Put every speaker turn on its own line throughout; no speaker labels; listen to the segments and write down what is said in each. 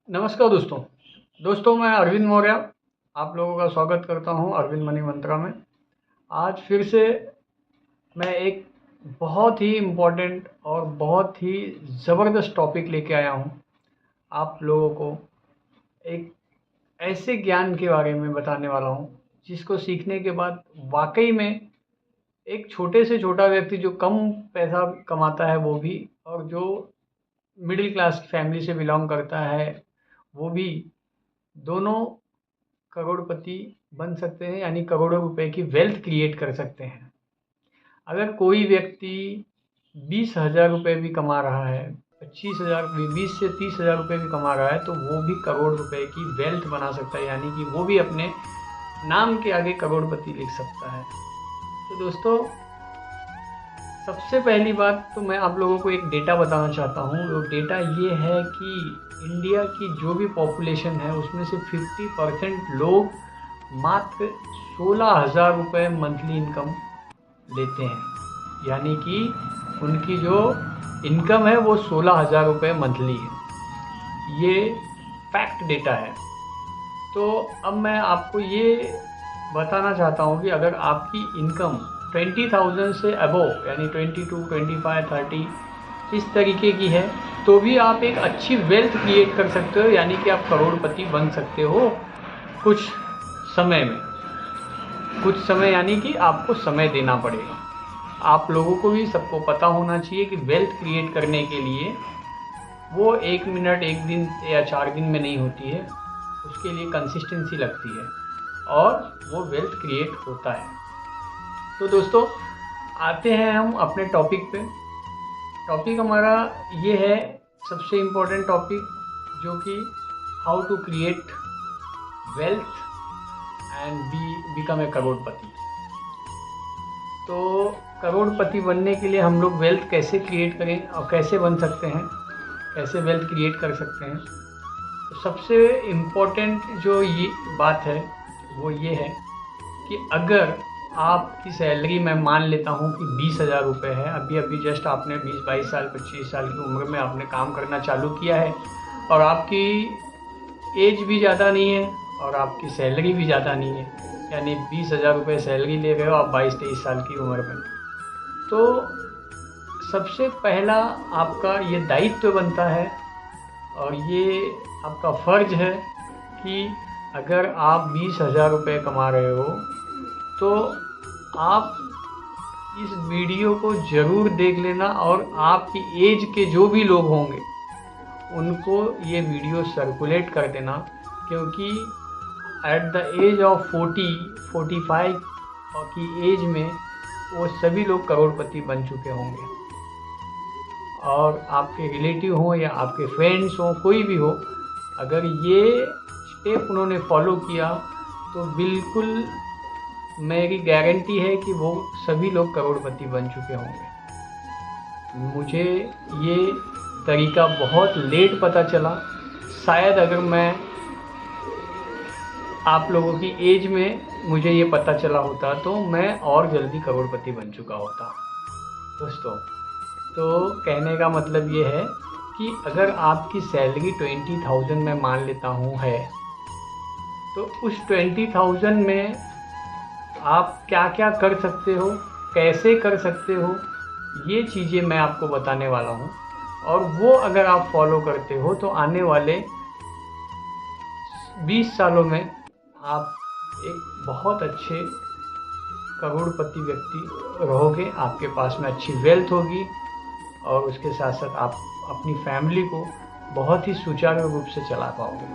नमस्कार दोस्तों मैं अरविंद मौर्य आप लोगों का स्वागत करता हूं अरविंद मनी मंत्रा में। आज फिर से मैं एक बहुत ही इम्पोर्टेंट और बहुत ही ज़बरदस्त टॉपिक लेके आया हूं। आप लोगों को एक ऐसे ज्ञान के बारे में बताने वाला हूं जिसको सीखने के बाद वाकई में एक छोटे से छोटा व्यक्ति जो कम पैसा कमाता है वो भी, और जो मिडिल क्लास फैमिली से बिलोंग करता है वो भी, दोनों करोड़पति बन सकते हैं, यानी करोड़ों रुपए की वेल्थ क्रिएट कर सकते हैं। अगर कोई व्यक्ति 20,000 रुपये भी कमा रहा है, 25,000 20 से 30,000 रुपये भी कमा रहा है, तो वो भी करोड़ रुपए की वेल्थ बना सकता है, यानी कि वो भी अपने नाम के आगे करोड़पति लिख सकता है। तो दोस्तों, सबसे पहली बात तो मैं आप लोगों को एक डेटा बताना चाहता हूँ। वो डेटा ये है कि इंडिया की जो भी पॉपुलेशन है उसमें से 50% लोग मात्र 16,000 रुपये मंथली इनकम लेते हैं, यानी कि उनकी जो इनकम है वो 16,000 रुपये मंथली है। ये फैक्ट डेटा है। तो अब मैं आपको ये बताना चाहता हूँ कि अगर आपकी इनकम 20,000 से अबोव, यानी 22, 25, 30 इस तरीके की है, तो भी आप एक अच्छी वेल्थ क्रिएट कर सकते हो, यानी कि आप करोड़पति बन सकते हो कुछ समय में। कुछ समय यानी कि आपको समय देना पड़ेगा। आप लोगों को भी सबको पता होना चाहिए कि वेल्थ क्रिएट करने के लिए वो 1 मिनट, 1 दिन या 4 दिन में नहीं होती है। उसके लिए कंसिस्टेंसी लगती है और वो वेल्थ क्रिएट होता है। तो दोस्तों, आते हैं हम अपने टॉपिक पे। टॉपिक हमारा ये है, सबसे इम्पोर्टेंट टॉपिक, जो कि how to create wealth and become a crorepati. तो करोड़पति बनने के लिए हम लोग वेल्थ कैसे क्रिएट करें और कैसे बन सकते हैं, कैसे वेल्थ क्रिएट कर सकते हैं। तो सबसे इम्पोर्टेंट जो ये बात है वो ये है कि अगर आपकी सैलरी, मैं मान लेता हूँ कि 20,000 रुपये है, अभी जस्ट आपने 20-22 साल, 25 साल की उम्र में आपने काम करना चालू किया है, और आपकी एज भी ज़्यादा नहीं है और आपकी सैलरी भी ज़्यादा नहीं है, यानी 20,000 रुपये सैलरी ले रहे हो आप 22-23 साल की उम्र में। तो सबसे पहला आपका ये दायित्व बनता है और ये आपका फ़र्ज़ है कि अगर आप 20,000 रुपये कमा रहे हो तो आप इस वीडियो को ज़रूर देख लेना, और आपकी एज के जो भी लोग होंगे उनको ये वीडियो सर्कुलेट कर देना, क्योंकि एट द एज ऑफ 40-45 की एज में वो सभी लोग करोड़पति बन चुके होंगे। और आपके रिलेटिव हों या आपके फ्रेंड्स हों, कोई भी हो, अगर ये स्टेप उन्होंने फॉलो किया तो बिल्कुल मेरी गारंटी है कि वो सभी लोग करोड़पति बन चुके होंगे। मुझे ये तरीका बहुत लेट पता चला। शायद अगर मैं आप लोगों की एज में मुझे ये पता चला होता तो मैं और जल्दी करोड़पति बन चुका होता। दोस्तों, तो कहने का मतलब ये है कि अगर आपकी सैलरी 20,000 में मान लेता हूँ है, तो उस 20,000 में आप क्या क्या कर सकते हो, कैसे कर सकते हो, ये चीज़ें मैं आपको बताने वाला हूँ। और वो अगर आप फॉलो करते हो तो आने वाले 20 सालों में आप एक बहुत अच्छे करोड़पति व्यक्ति रहोगे। आपके पास में अच्छी वेल्थ होगी और उसके साथ साथ आप अपनी फैमिली को बहुत ही सुचारू रूप से चला पाओगे।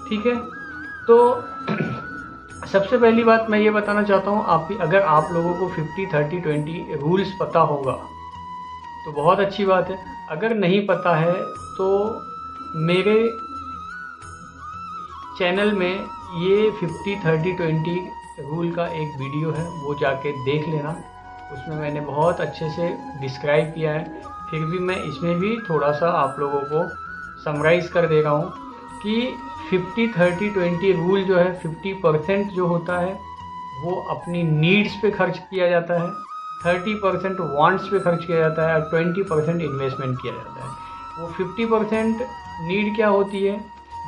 ठीक है, तो सबसे पहली बात मैं ये बताना चाहता हूँ, अगर आप लोगों को 50-30-20 रूल्स पता होगा तो बहुत अच्छी बात है। अगर नहीं पता है तो मेरे चैनल में ये 50-30-20 रूल का एक वीडियो है, वो जाके देख लेना। उसमें मैंने बहुत अच्छे से डिस्क्राइब किया है। फिर भी मैं इसमें भी थोड़ा सा आप लोगों को समराइज़ कर दे रहा हूँ कि 50-30-20 रूल जो है, 50% जो होता है वो अपनी नीड्स पे खर्च किया जाता है, 30% वांट्स पे खर्च किया जाता है और 20% इन्वेस्टमेंट किया जाता है। वो 50% नीड क्या होती है?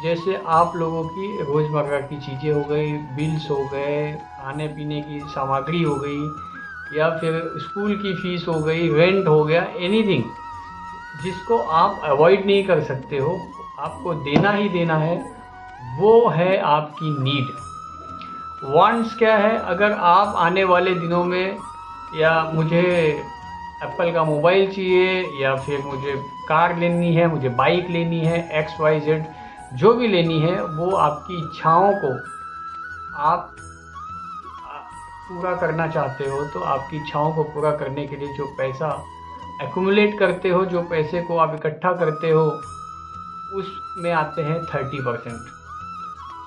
जैसे आप लोगों की रोज़मर्रा की चीज़ें हो गई, बिल्स हो गए, खाने पीने की सामग्री हो गई, या फिर स्कूल की फ़ीस हो गई, रेंट हो गया, एनीथिंग जिसको आप अवॉइड नहीं कर सकते हो, आपको देना ही देना है, वो है आपकी नीड। वांट्स क्या है? अगर आप आने वाले दिनों में, या मुझे एप्पल का मोबाइल चाहिए, या फिर मुझे कार लेनी है, मुझे बाइक लेनी है, एक्स वाई जेड जो भी लेनी है, वो आपकी इच्छाओं को आप पूरा करना चाहते हो, तो आपकी इच्छाओं को पूरा करने के लिए जो पैसा एक्यूमुलेट करते हो, जो पैसे को आप इकट्ठा करते हो, उसमें आते हैं 30%।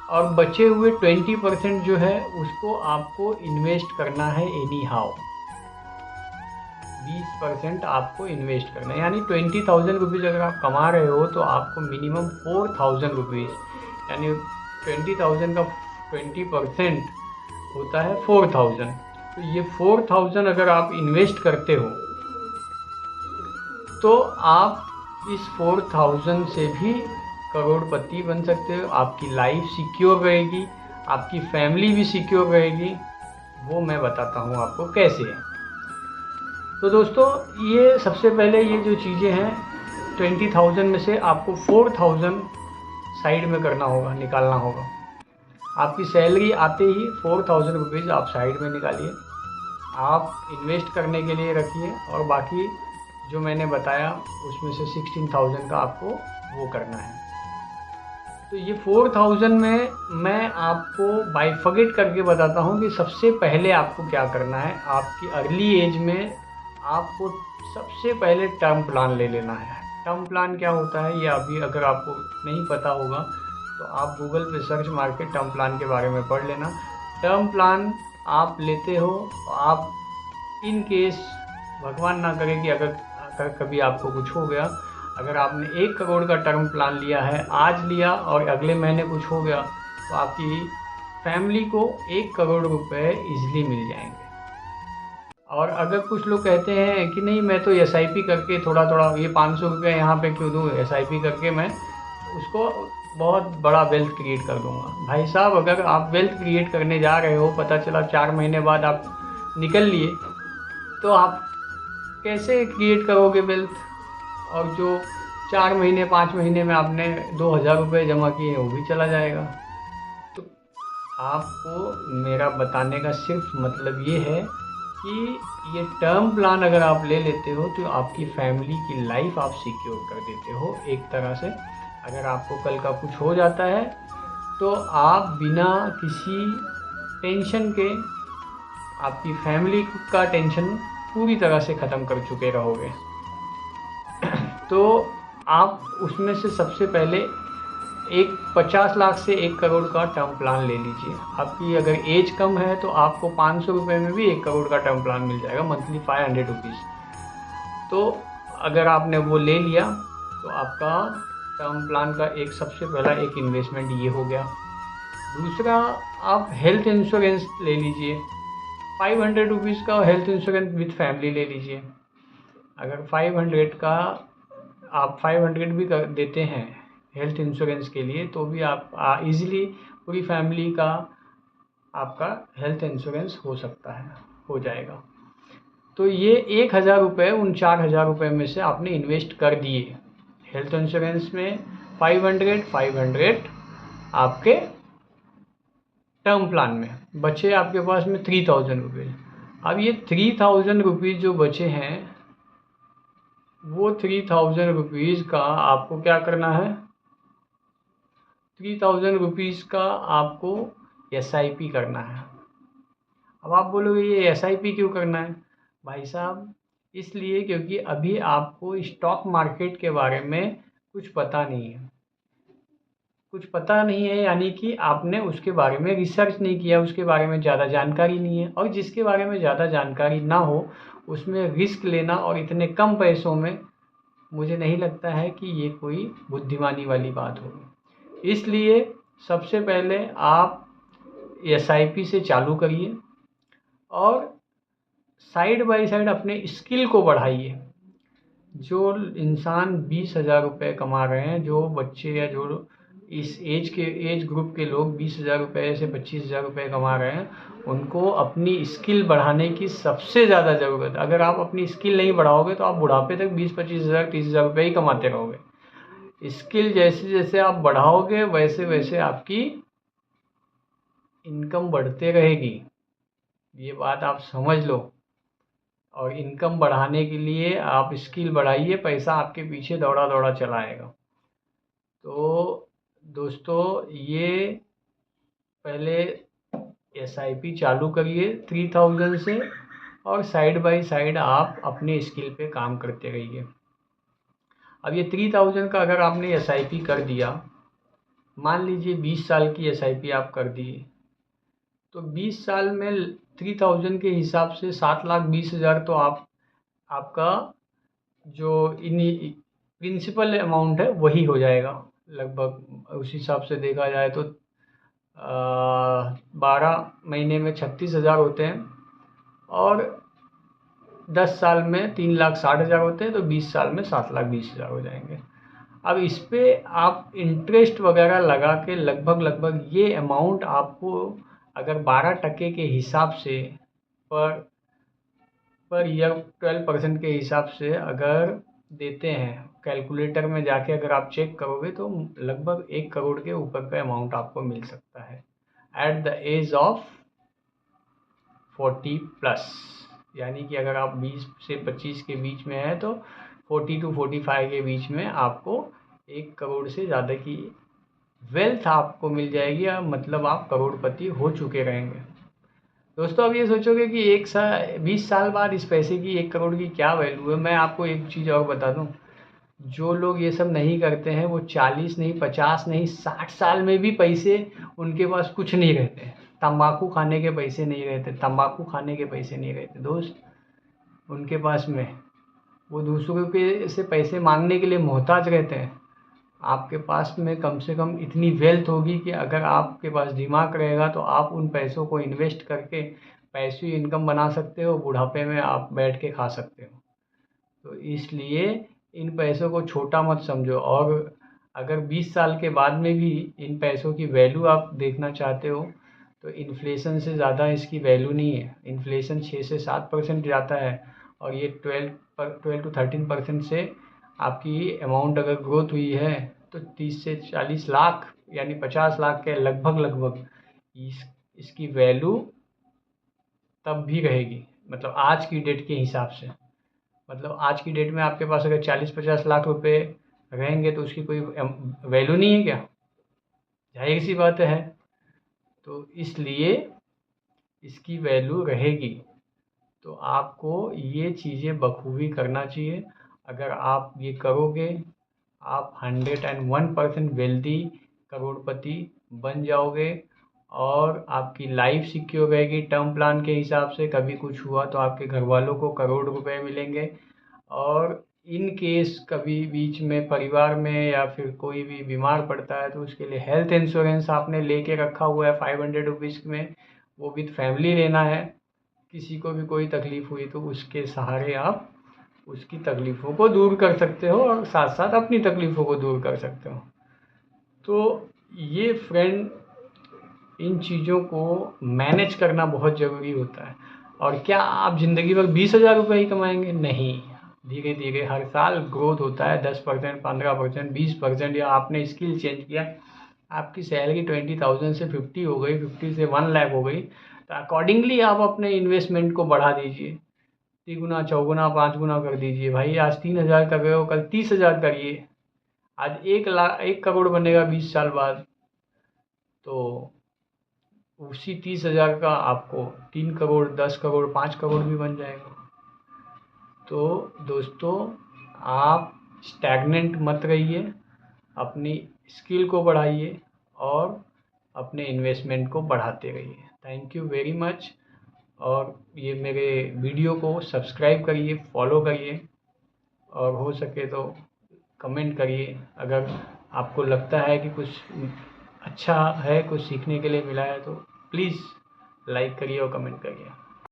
और बचे हुए 20% जो है उसको आपको इन्वेस्ट करना है एनी हाउ। 20% आपको इन्वेस्ट करना है, यानी 20,000 रुपीज़ अगर आप कमा रहे हो तो आपको मिनिमम 4,000 रुपीज़, यानी 20,000 का 20% होता है 4,000। तो ये 4,000 अगर आप इन्वेस्ट करते हो तो आप इस 4,000 से भी करोड़पति बन सकते हो। आपकी लाइफ सिक्योर रहेगी, आपकी फैमिली भी सिक्योर रहेगी। वो मैं बताता हूँ आपको कैसे है। तो दोस्तों, ये सबसे पहले ये जो चीज़ें हैं, 20,000 में से आपको 4,000 साइड में करना होगा, निकालना होगा। आपकी सैलरी आते ही 4,000 रुपीज़ आप साइड में निकालिए, आप इन्वेस्ट करने के लिए रखिए, और बाकी जो मैंने बताया उसमें से 16,000 का आपको वो करना है। तो ये 4,000 में मैं आपको बाइफर्केट करके बताता हूँ कि सबसे पहले आपको क्या करना है। आपकी अर्ली एज में आपको सबसे पहले टर्म प्लान ले लेना है। टर्म प्लान क्या होता है, ये अभी अगर आपको नहीं पता होगा तो आप गूगल पे सर्च मार के टर्म प्लान के बारे में पढ़ लेना। टर्म प्लान आप लेते हो, आप इन केस भगवान ना करे कि अगर कभी आपको कुछ हो गया, अगर आपने 1 करोड़ का टर्म प्लान लिया है, आज लिया और अगले महीने कुछ हो गया, तो आपकी फैमिली को 1 करोड़ रुपए ईजिली मिल जाएंगे। और अगर कुछ लोग कहते हैं कि नहीं, मैं तो SIP करके थोड़ा थोड़ा ये 500 रुपये यहाँ पे क्यों दूँ, SIP करके मैं उसको बहुत बड़ा वेल्थ क्रिएट कर दूँगा। भाई साहब, अगर आप वेल्थ क्रिएट करने जा रहे हो, पता चला 4 महीने बाद आप निकल लिए, तो आप कैसे क्रिएट करोगे वेल्थ? और जो 4 महीने 5 महीने में आपने 2,000 रुपये जमा किए वो भी चला जाएगा। तो आपको मेरा बताने का सिर्फ मतलब ये है कि ये टर्म प्लान अगर आप ले लेते हो तो आपकी फैमिली की लाइफ आप सिक्योर कर देते हो एक तरह से। अगर आपको कल का कुछ हो जाता है तो आप बिना किसी टेंशन के, आपकी फैमिली का टेंशन पूरी तरह से ख़त्म कर चुके रहोगे। तो आप उसमें से सबसे पहले एक 50 लाख से 1 करोड़ का टर्म प्लान ले लीजिए। आपकी अगर एज कम है तो आपको 500 रुपये में भी 1 करोड़ का टर्म प्लान मिल जाएगा, मंथली 500 रुपीज़। तो अगर आपने वो ले लिया तो आपका टर्म प्लान का एक सबसे पहला एक इन्वेस्टमेंट ये हो गया। दूसरा, आप हेल्थ इंश्योरेंस ले लीजिए। 500 रुपीज़ का हेल्थ इंश्योरेंस विथ फैमिली ले लीजिए। अगर 500 का आप 500 भी कर देते हैं हेल्थ इंश्योरेंस के लिए, तो भी आप इजीली पूरी फैमिली का आपका हेल्थ इंश्योरेंस हो सकता है, हो जाएगा। तो ये 1,000 रुपये उन 4,000 रुपये में से आपने इन्वेस्ट कर दिए हेल्थ इंश्योरेंस में। 500 आपके टर्म प्लान में बचे, आपके पास में 3,000 रुपये। अब ये 3,000 रुपीज़ जो बचे हैं, वो 3,000 रुपीज़ का आपको क्या करना है? 3,000 रुपीज़ का आपको SIP करना है। अब आप बोलोगे ये SIP क्यों करना है? भाई साहब, इसलिए क्योंकि अभी आपको स्टॉक मार्केट के बारे में कुछ पता नहीं है। कुछ पता नहीं है यानी कि आपने उसके बारे में रिसर्च नहीं किया, उसके बारे में ज़्यादा जानकारी नहीं है। और जिसके बारे में ज़्यादा जानकारी ना हो, उसमें रिस्क लेना और इतने कम पैसों में, मुझे नहीं लगता है कि ये कोई बुद्धिमानी वाली बात होगी। इसलिए सबसे पहले आप SIP से चालू करिए और साइड बाय साइड अपने स्किल को बढ़ाइए। जो इंसान 20,000 रुपये कमा रहे हैं, जो बच्चे या जो इस एज ग्रुप के लोग 20,000 रुपये से 25,000 रुपये कमा रहे हैं, उनको अपनी स्किल बढ़ाने की सबसे ज़्यादा ज़रूरत है। अगर आप अपनी स्किल नहीं बढ़ाओगे तो आप बुढ़ापे तक 20-25,000 30,000 रुपये ही कमाते रहोगे। स्किल जैसे जैसे आप बढ़ाओगे वैसे वैसे आपकी इनकम बढ़ते रहेगी, ये बात आप समझ लो। और इनकम बढ़ाने के लिए आप स्किल बढ़ाइए, पैसा आपके पीछे दौड़ा दौड़ा चला आएगा। तो दोस्तों, ये पहले एसआईपी चालू करिए 3000 से, और साइड बाय साइड आप अपने स्किल पे काम करते रहिए। अब ये 3000 का अगर आपने एसआईपी कर दिया, मान लीजिए 20 साल की एसआईपी आप कर दिए, तो 20 साल में 3000 के हिसाब से 7,20,000 तो आपका जो प्रिंसिपल अमाउंट है वही हो जाएगा लगभग। उस हिसाब से देखा जाए तो 12 महीने में 36,000 होते हैं, और 10 साल में 3,60,000 होते हैं, तो 20 साल में 7,20,000 हो जाएंगे। अब इस पे आप इंटरेस्ट वगैरह लगा के लगभग ये अमाउंट आपको अगर 12% के हिसाब से पर ईयर 12% के हिसाब से अगर देते हैं, कैलकुलेटर में जाके अगर आप चेक करोगे तो लगभग 1 करोड़ के ऊपर का अमाउंट आपको मिल सकता है एट द एज ऑफ 40+। यानी कि अगर आप 20 से 25 के बीच में हैं तो 40 to 45 के बीच में आपको 1 करोड़ से ज़्यादा की वेल्थ आपको मिल जाएगी, मतलब आप करोड़पति हो चुके रहेंगे। दोस्तों, अब ये सोचोगे कि 20 साल बाद इस पैसे की 1 करोड़ की क्या वैल्यू है। मैं आपको एक चीज़ और बता दूं, जो लोग ये सब नहीं करते हैं वो 40 नहीं, 50 नहीं, 60 साल में भी पैसे उनके पास कुछ नहीं रहते। तंबाकू खाने के पैसे नहीं रहते, तंबाकू खाने के पैसे नहीं रहते दोस्त उनके पास में। वो दूसरों के से पैसे मांगने के लिए मोहताज रहते हैं। आपके पास में कम से कम इतनी वेल्थ होगी कि अगर आपके पास दिमाग रहेगा तो आप उन पैसों को इन्वेस्ट करके पैसिव इनकम बना सकते हो, बुढ़ापे में आप बैठ के खा सकते हो। तो इसलिए इन पैसों को छोटा मत समझो, और अगर 20 साल के बाद में भी इन पैसों की वैल्यू आप देखना चाहते हो तो इन्फ्लेशन से ज़्यादा इसकी वैल्यू नहीं है। इन्फ्लेशन 6 से 7% जाता है, और ये 12 to 13% से आपकी अमाउंट अगर ग्रोथ हुई है तो 30 से 40 लाख यानी 50 लाख के लगभग इसकी वैल्यू तब भी रहेगी। मतलब आज की डेट के हिसाब से, मतलब आज की डेट में आपके पास अगर 40-50 लाख रुपए रहेंगे तो उसकी कोई वैल्यू नहीं है क्या? जाहिर सी बात है। तो इसलिए इसकी वैल्यू रहेगी। तो आपको ये चीज़ें बखूबी करना चाहिए। अगर आप ये करोगे, आप 101% वेल्दी करोड़पति बन जाओगे, और आपकी लाइफ सिक्योर रहेगी। टर्म प्लान के हिसाब से कभी कुछ हुआ तो आपके घर वालों को करोड़ रुपए मिलेंगे, और इन केस कभी बीच में परिवार में या फिर कोई भी बीमार पड़ता है तो उसके लिए हेल्थ इंश्योरेंस आपने लेके रखा हुआ है 500 रुपीज़ में, वो विद फैमिली लेना है। किसी को भी कोई तकलीफ़ हुई तो उसके सहारे आप उसकी तकलीफ़ों को दूर कर सकते हो, और साथ साथ अपनी तकलीफ़ों को दूर कर सकते हो। तो ये फ्रेंड, इन चीज़ों को मैनेज करना बहुत ज़रूरी होता है। और क्या आप ज़िंदगी भर 20,000 रुपये ही कमाएंगे? नहीं, धीरे धीरे हर साल ग्रोथ होता है। 10%, 15%, 20%, या आपने स्किल चेंज किया, आपकी सैलरी 20,000 से 50 हो गई, 50 से 1 लाख हो गई, तो अकॉर्डिंगली आप अपने इन्वेस्टमेंट को बढ़ा दीजिए। 3 गुना, 4 गुना, 5 गुना कर दीजिए। भाई आज 3,000 कर रहे हो, कल 30,000 करिए। आज 1 करोड़ बनेगा 20 साल बाद, तो उसी 30,000 का आपको 3 करोड़, 10 करोड़, 5 करोड़ भी बन जाएगा। तो दोस्तों, आप स्टैग्नेंट मत रहिए, अपनी स्किल को बढ़ाइए और अपने इन्वेस्टमेंट को बढ़ाते रहिए। Thank you very much. और ये मेरे वीडियो को सब्सक्राइब करिए, फॉलो करिए, और हो सके तो कमेंट करिए। अगर आपको लगता है कि कुछ अच्छा है, कुछ सीखने के लिए मिला है, तो प्लीज़ लाइक करिए और कमेंट करिए।